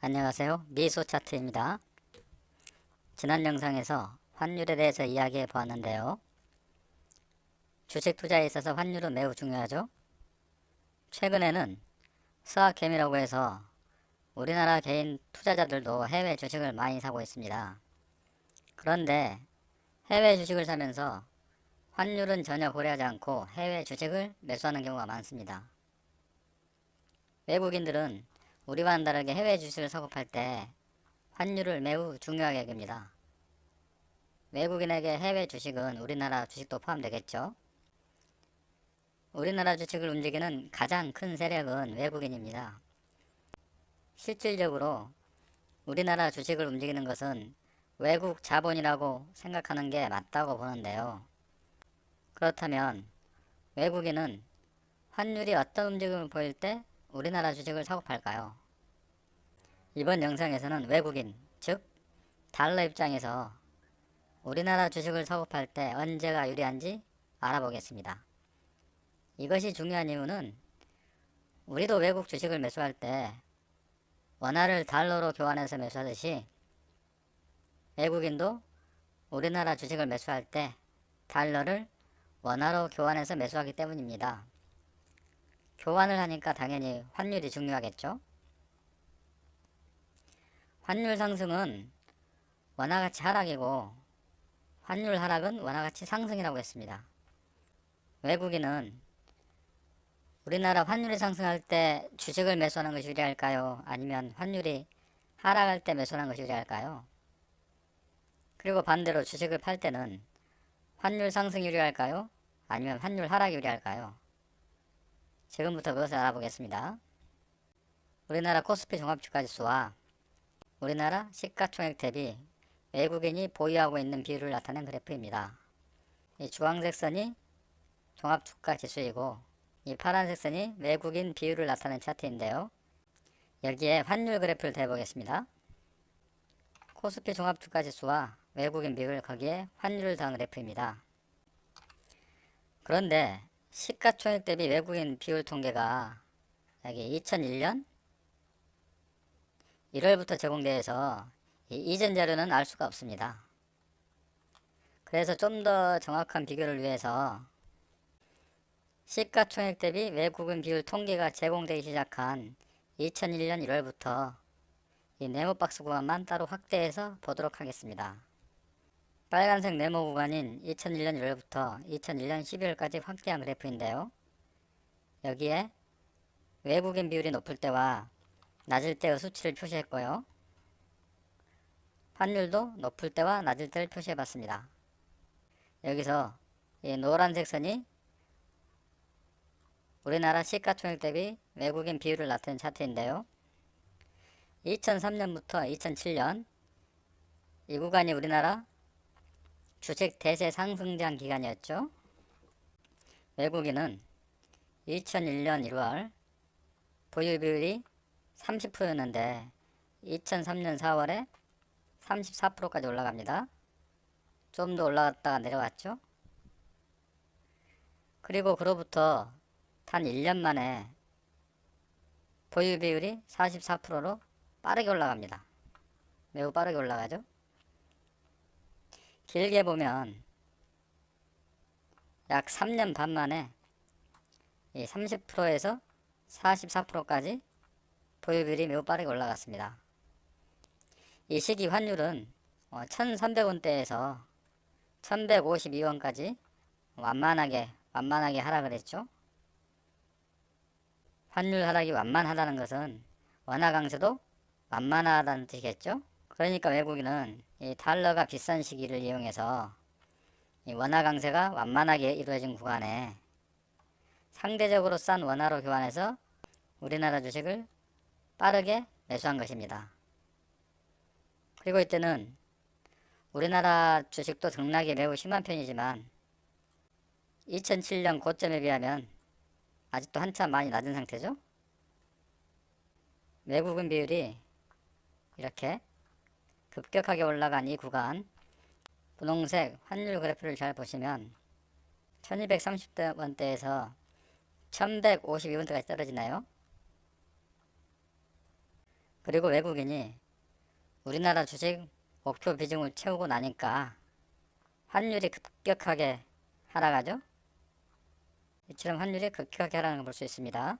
안녕하세요. 미소 차트입니다. 지난 영상에서 환율에 대해서 이야기해 보았는데요. 주식 투자에 있어서 환율은 매우 중요하죠. 최근에는 스와켐이라고 해서 우리나라 개인 투자자들도 해외 주식을 많이 사고 있습니다. 그런데 해외 주식을 사면서 환율은 전혀 고려하지 않고 해외 주식을 매수하는 경우가 많습니다. 외국인들은 우리와는 다르게 해외 주식을 사고 팔 때 환율을 매우 중요하게 여깁니다. 외국인에게 해외 주식은 우리나라 주식도 포함되겠죠. 우리나라 주식을 움직이는 가장 큰 세력은 외국인입니다. 실질적으로 우리나라 주식을 움직이는 것은 외국 자본이라고 생각하는 게 맞다고 보는데요. 그렇다면 외국인은 환율이 어떤 움직임을 보일 때 우리나라 주식을 사고 팔까요? 이번 영상에서는 외국인, 즉 달러 입장에서 우리나라 주식을 사고 팔 때 언제가 유리한지 알아보겠습니다. 이것이 중요한 이유는 우리도 외국 주식을 매수할 때 원화를 달러로 교환해서 매수하듯이 외국인도 우리나라 주식을 매수할 때 달러를 원화로 교환해서 매수하기 때문입니다. 교환을 하니까 당연히 환율이 중요하겠죠. 환율 상승은 원화가치 하락이고 환율 하락은 원화가치 상승이라고 했습니다. 외국인은 우리나라 환율이 상승할 때 주식을 매수하는 것이 유리할까요? 아니면 환율이 하락할 때 매수하는 것이 유리할까요? 그리고 반대로 주식을 팔 때는 환율 상승이 유리할까요? 아니면 환율 하락이 유리할까요? 지금부터 그것을 알아보겠습니다. 우리나라 코스피 종합주가지수와 우리나라 시가총액 대비 외국인이 보유하고 있는 비율을 나타낸 그래프입니다. 이 주황색 선이 종합주가지수이고 이 파란색 선이 외국인 비율을 나타낸 차트인데요. 여기에 환율 그래프를 대보겠습니다. 코스피 종합주가지수와 외국인 비율, 거기에 환율을 더한 그래프입니다. 그런데 시가총액 대비 외국인 비율 통계가 여기 2001년 1월부터 제공되어서 이전 자료는 알 수가 없습니다. 그래서 좀 더 정확한 비교를 위해서 시가총액 대비 외국인 비율 통계가 제공되기 시작한 2001년 1월부터 이 네모박스 구간만 따로 확대해서 보도록 하겠습니다. 빨간색 네모 구간인 2001년 1월부터 2001년 12월까지 확대한 그래프인데요. 여기에 외국인 비율이 높을 때와 낮을 때의 수치를 표시했고요. 환율도 높을 때와 낮을 때를 표시해 봤습니다. 여기서 이 노란색 선이 우리나라 시가총액 대비 외국인 비율을 나타낸 차트인데요. 2003년부터 2007년 이 구간이 우리나라 주식 대세 상승장 기간이었죠. 외국인은 2001년 1월 보유 비율이 30%였는데 2003년 4월에 34%까지 올라갑니다. 좀 더 올라갔다가 내려왔죠. 그리고 그로부터 단 1년 만에 보유 비율이 44%로 빠르게 올라갑니다. 매우 빠르게 올라가죠. 길게 보면 약 3년 반 만에 이 30%에서 44%까지 보유 비율이 매우 빠르게 올라갔습니다. 이 시기 환율은 1300원대에서 1152원까지 완만하게 하락을 했죠. 환율 하락이 완만하다는 것은 원화 강세도 완만하다는 뜻이겠죠. 그러니까 외국인은 이 달러가 비싼 시기를 이용해서 이 원화 강세가 완만하게 이루어진 구간에 상대적으로 싼 원화로 교환해서 우리나라 주식을 빠르게 매수한 것입니다. 그리고 이때는 우리나라 주식도 등락이 매우 심한 편이지만 2007년 고점에 비하면 아직도 한참 많이 낮은 상태죠. 외국인 비율이 이렇게 급격하게 올라간 이 구간, 분홍색 환율 그래프를 잘 보시면 1230원대에서 1152원대까지 떨어지나요? 그리고 외국인이 우리나라 주식 목표 비중을 채우고 나니까 환율이 급격하게 하락하죠. 이처럼 환율이 급격하게 하락하는 걸 볼 수 있습니다.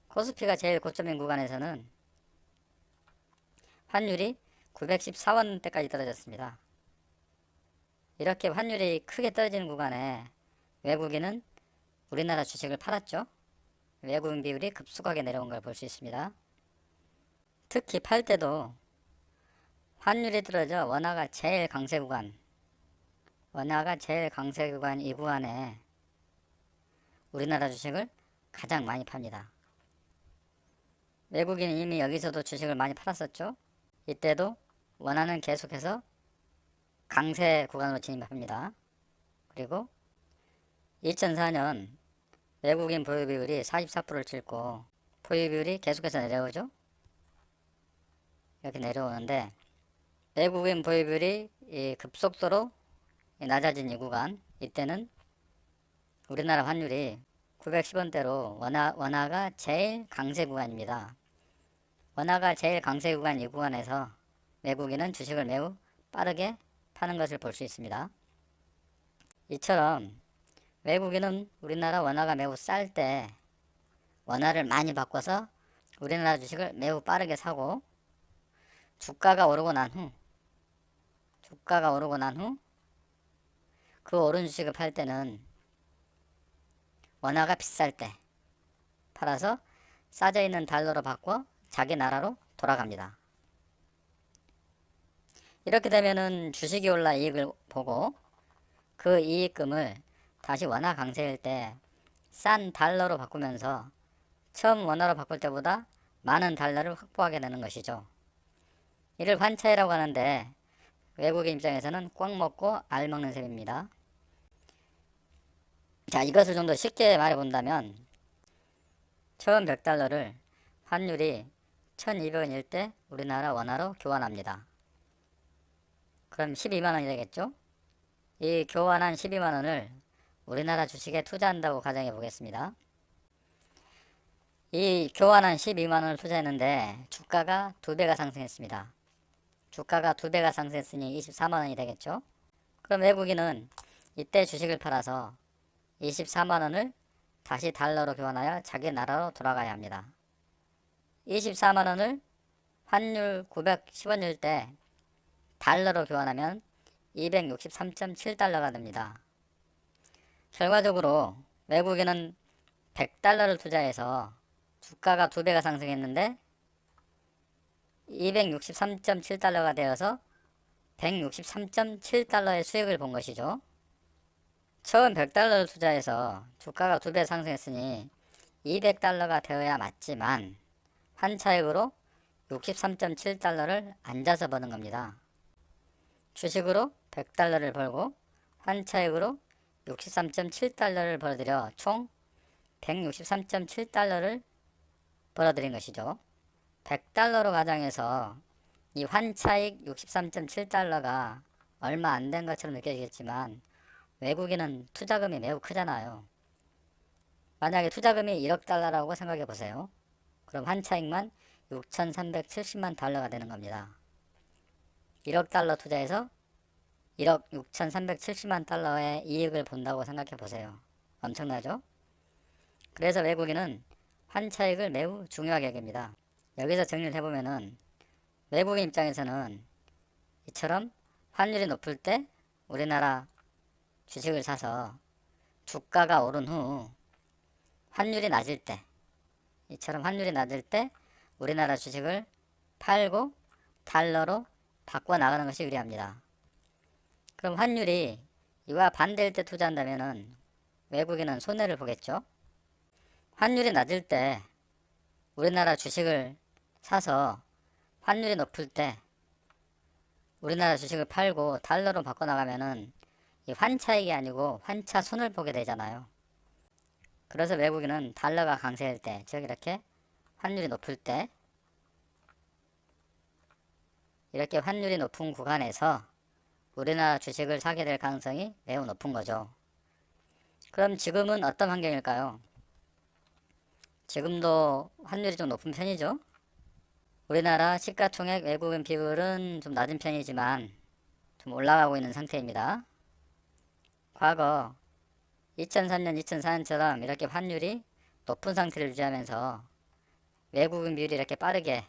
코스피가 제일 고점인 구간에서는 환율이 914원대까지 떨어졌습니다. 이렇게 환율이 크게 떨어지는 구간에 외국인은 우리나라 주식을 팔았죠. 외국인 비율이 급속하게 내려온 걸 볼 수 있습니다. 특히 팔 때도 환율이 떨어져 원화가 제일 강세 구간, 이 구간에 우리나라 주식을 가장 많이 팝니다. 외국인은 이미 여기서도 주식을 많이 팔았었죠. 이때도 원화는 계속해서 강세 구간으로 진입합니다. 그리고 2004년 외국인 보유 비율이 44%를 찍고 보유 비율이 계속해서 내려오죠. 이렇게 내려오는데 외국인 보유 비율이 급속도로 낮아진 이 구간, 이때는 우리나라 환율이 910원대로 원화가 제일 강세 구간입니다. 원화가 제일 강세 구간 이 구간에서 외국인은 주식을 매우 빠르게 파는 것을 볼 수 있습니다. 이처럼 외국인은 우리나라 원화가 매우 쌀 때 원화를 많이 바꿔서 우리나라 주식을 매우 빠르게 사고 주가가 오르고 난 후 그 오른 주식을 팔 때는 원화가 비쌀 때 팔아서 싸져 있는 달러로 바꿔 자기 나라로 돌아갑니다. 이렇게 되면은 주식이 올라 이익을 보고 그 이익금을 다시 원화 강세일 때 싼 달러로 바꾸면서 처음 원화로 바꿀 때보다 많은 달러를 확보하게 되는 것이죠. 이를 환차익이라고 하는데 외국인 입장에서는 꽉 먹고 알 먹는 셈입니다. 자, 이것을 좀 더 쉽게 말해본다면 처음 100달러를 환율이 1200원일 때 우리나라 원화로 교환합니다. 그럼 12만원이 되겠죠? 이 교환한 12만원을 우리나라 주식에 투자한다고 가정해 보겠습니다. 이 교환한 12만원을 투자했는데 주가가 2배가 상승했습니다. 주가가 2배가 상승했으니 24만원이 되겠죠? 그럼 외국인은 이때 주식을 팔아서 24만원을 다시 달러로 교환하여 자기 나라로 돌아가야 합니다. 24만원을 환율 910원일 때 달러로 교환하면 263.7달러가 됩니다. 결과적으로 외국인은 100달러를 투자해서 주가가 2배가 상승했는데 263.7달러가 되어서 163.7달러의 수익을 본 것이죠. 처음 100달러를 투자해서 주가가 2배 상승했으니 200달러가 되어야 맞지만 환차익으로 63.7달러를 앉아서 버는 겁니다. 주식으로 100달러를 벌고 환차익으로 63.7달러를 벌어들여 총 163.7달러를 벌어들인 것이죠. 100달러로 가정해서 이 환차익 63.7달러가 얼마 안 된 것처럼 느껴지겠지만 외국인은 투자금이 매우 크잖아요. 만약에 투자금이 1억 달러라고 생각해 보세요. 그럼 환차익만 6,370만 달러가 되는 겁니다. 1억 달러 투자해서 1억 6,370만 달러의 이익을 본다고 생각해 보세요. 엄청나죠? 그래서 외국인은 환차익을 매우 중요하게 여깁니다. 여기서 정리를 해보면은 외국인 입장에서는 이처럼 환율이 높을 때 우리나라 주식을 사서 주가가 오른 후 환율이 낮을 때, 이처럼 환율이 낮을 때 우리나라 주식을 팔고 달러로 바꿔 나가는 것이 유리합니다. 그럼 환율이 이와 반대일 때 투자한다면 외국인은 손해를 보겠죠. 환율이 낮을 때 우리나라 주식을 사서 환율이 높을 때 우리나라 주식을 팔고 달러로 바꿔 나가면은 이 환차익이 아니고 환차손을 보게 되잖아요. 그래서 외국인은 달러가 강세일 때, 즉 이렇게 환율이 높을 때 이렇게 환율이 높은 구간에서 우리나라 주식을 사게 될 가능성이 매우 높은 거죠. 그럼 지금은 어떤 환경일까요? 지금도 환율이 좀 높은 편이죠. 우리나라 시가총액 외국인 비율은 좀 낮은 편이지만 좀 올라가고 있는 상태입니다. 과거 2003년, 2004년처럼 이렇게 환율이 높은 상태를 유지하면서 외국인 비율이 이렇게 빠르게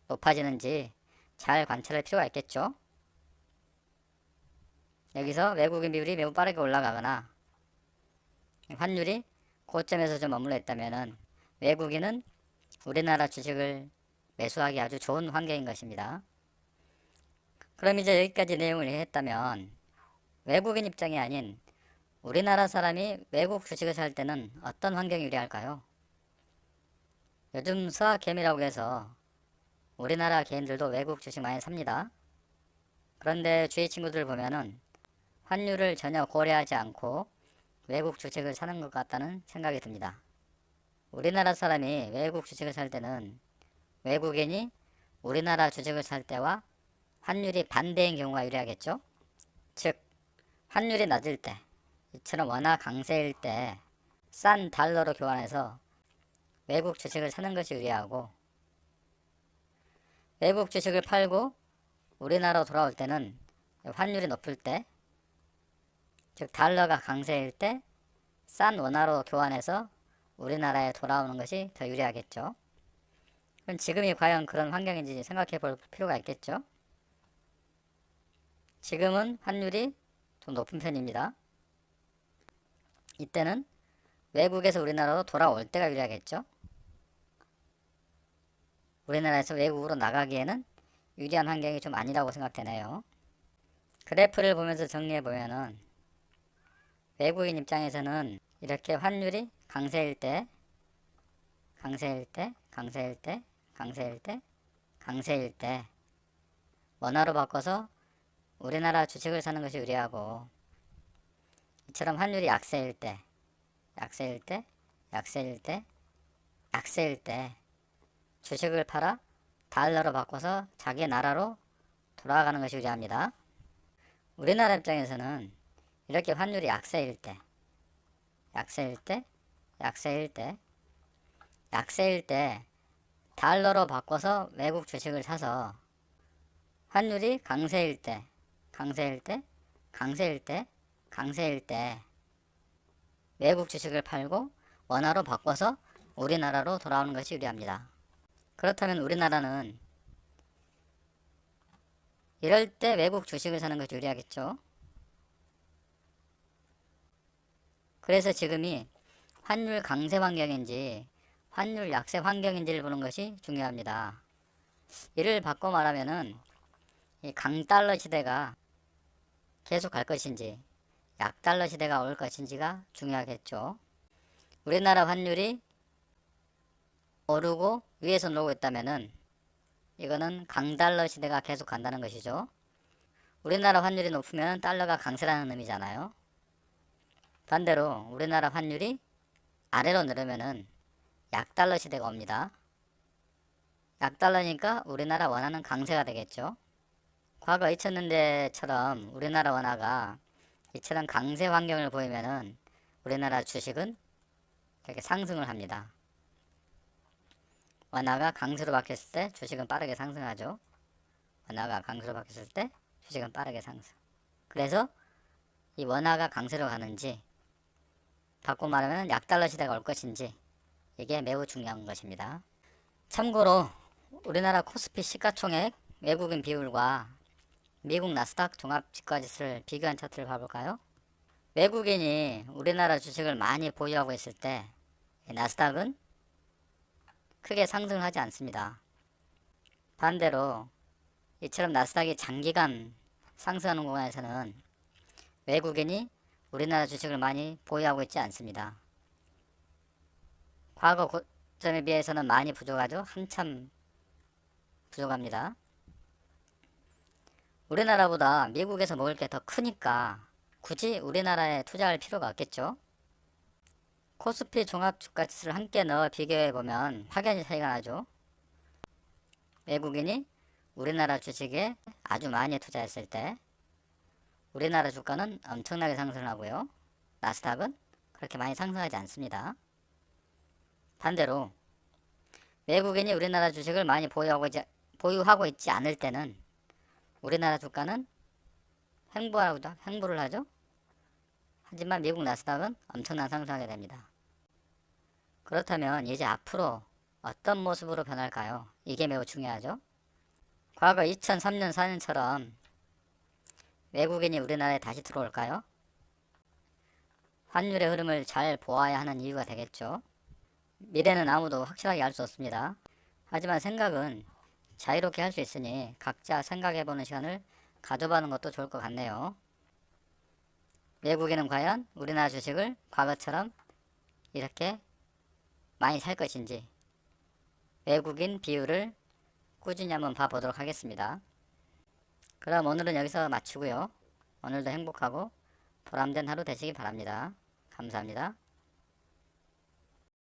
높아지는지 잘 관찰할 필요가 있겠죠. 여기서 외국인 비율이 매우 빠르게 올라가거나 환율이 고점에서 좀 머물러 있다면 외국인은 우리나라 주식을 매수하기 아주 좋은 환경인 것입니다. 그럼 이제 여기까지 내용을 이해했다면 외국인 입장이 아닌 우리나라 사람이 외국 주식을 살 때는 어떤 환경이 유리할까요? 요즘 서학개미라고 해서 우리나라 개인들도 외국 주식 많이 삽니다. 그런데 주위 친구들 보면은 환율을 전혀 고려하지 않고 외국 주식을 사는 것 같다는 생각이 듭니다. 우리나라 사람이 외국 주식을 살 때는 외국인이 우리나라 주식을 살 때와 환율이 반대인 경우가 유리하겠죠? 즉, 환율이 낮을 때, 이처럼 원화 강세일 때 싼 달러로 교환해서 외국 주식을 사는 것이 유리하고, 외국 주식을 팔고 우리나라로 돌아올 때는 환율이 높을 때, 즉 달러가 강세일 때 싼 원화로 교환해서 우리나라에 돌아오는 것이 더 유리하겠죠. 그럼 지금이 과연 그런 환경인지 생각해 볼 필요가 있겠죠. 지금은 환율이 좀 높은 편입니다. 이때는 외국에서 우리나라로 돌아올 때가 유리하겠죠. 우리나라에서 외국으로 나가기에는 유리한 환경이 좀 아니라고 생각되네요. 그래프를 보면서 정리해 보면은 외국인 입장에서는 이렇게 환율이 강세일 때, 강세일 때, 강세일 때, 강세일 때, 강세일 때 원화로 바꿔서 우리나라 주식을 사는 것이 유리하고, 이처럼 환율이 약세일 때, 약세일 때, 약세일 때, 약세일 때 주식을 팔아 달러로 바꿔서 자기 나라로 돌아가는 것이 유리합니다. 우리나라 입장에서는 이렇게 환율이 약세일 때, 약세일 때, 약세일 때, 약세일 때 달러로 바꿔서 외국 주식을 사서 환율이 강세일 때, 강세일 때, 강세일 때, 강세일 때 외국 주식을 팔고 원화로 바꿔서 우리나라로 돌아오는 것이 유리합니다. 그렇다면 우리나라는 이럴 때 외국 주식을 사는 것이 유리하겠죠. 그래서 지금이 환율 강세 환경인지 환율 약세 환경인지를 보는 것이 중요합니다. 이를 바꿔 말하면은 이 강달러 시대가 계속 갈 것인지 약달러 시대가 올 것인지가 중요하겠죠. 우리나라 환율이 오르고 위에서 놀고 있다면은 이거는 강달러 시대가 계속 간다는 것이죠. 우리나라 환율이 높으면 달러가 강세라는 의미잖아요. 반대로 우리나라 환율이 아래로 내려면은 약달러 시대가 옵니다. 약달러니까 우리나라 원화는 강세가 되겠죠. 과거 2000년대처럼 우리나라 원화가 이처럼 강세 환경을 보이면은 우리나라 주식은 이렇게 상승을 합니다. 원화가 강세로 바뀌었을 때 주식은 빠르게 상승하죠. 원화가 강세로 바뀌었을 때 주식은 빠르게 상승. 그래서 이 원화가 강세로 가는지 바꿔 말하면 약달러 시대가 올 것인지 이게 매우 중요한 것입니다. 참고로 우리나라 코스피 시가총액 외국인 비율과 미국 나스닥 종합지가지수를 비교한 차트를 봐볼까요? 외국인이 우리나라 주식을 많이 보유하고 있을 때 나스닥은 크게 상승을 하지 않습니다. 반대로 이처럼 나스닥이 장기간 상승하는 구간에서는 외국인이 우리나라 주식을 많이 보유하고 있지 않습니다. 과거 고점에 비해서는 많이 부족하죠. 한참 부족합니다. 우리나라보다 미국에서 먹을 게 더 크니까 굳이 우리나라에 투자할 필요가 없겠죠. 코스피 종합주가지수를 함께 넣어 비교해보면 확연히 차이가 나죠. 외국인이 우리나라 주식에 아주 많이 투자했을 때 우리나라 주가는 엄청나게 상승하고요. 나스닥은 그렇게 많이 상승하지 않습니다. 반대로 외국인이 우리나라 주식을 많이 보유하고 있지 않을 때는 우리나라 주가는 횡보를 하죠. 하지만 미국 나스닥은 엄청난 상승하게 됩니다. 그렇다면 이제 앞으로 어떤 모습으로 변할까요? 이게 매우 중요하죠. 과거 2003년 4년처럼 외국인이 우리나라에 다시 들어올까요? 환율의 흐름을 잘 보아야 하는 이유가 되겠죠. 미래는 아무도 확실하게 알 수 없습니다. 하지만 생각은 자유롭게 할 수 있으니 각자 생각해보는 시간을 가져보는 것도 좋을 것 같네요. 외국인은 과연 우리나라 주식을 과거처럼 이렇게 많이 살 것인지 외국인 비율을 꾸준히 한번 봐보도록 하겠습니다. 그럼 오늘은 여기서 마치고요. 오늘도 행복하고 보람된 하루 되시기 바랍니다. 감사합니다.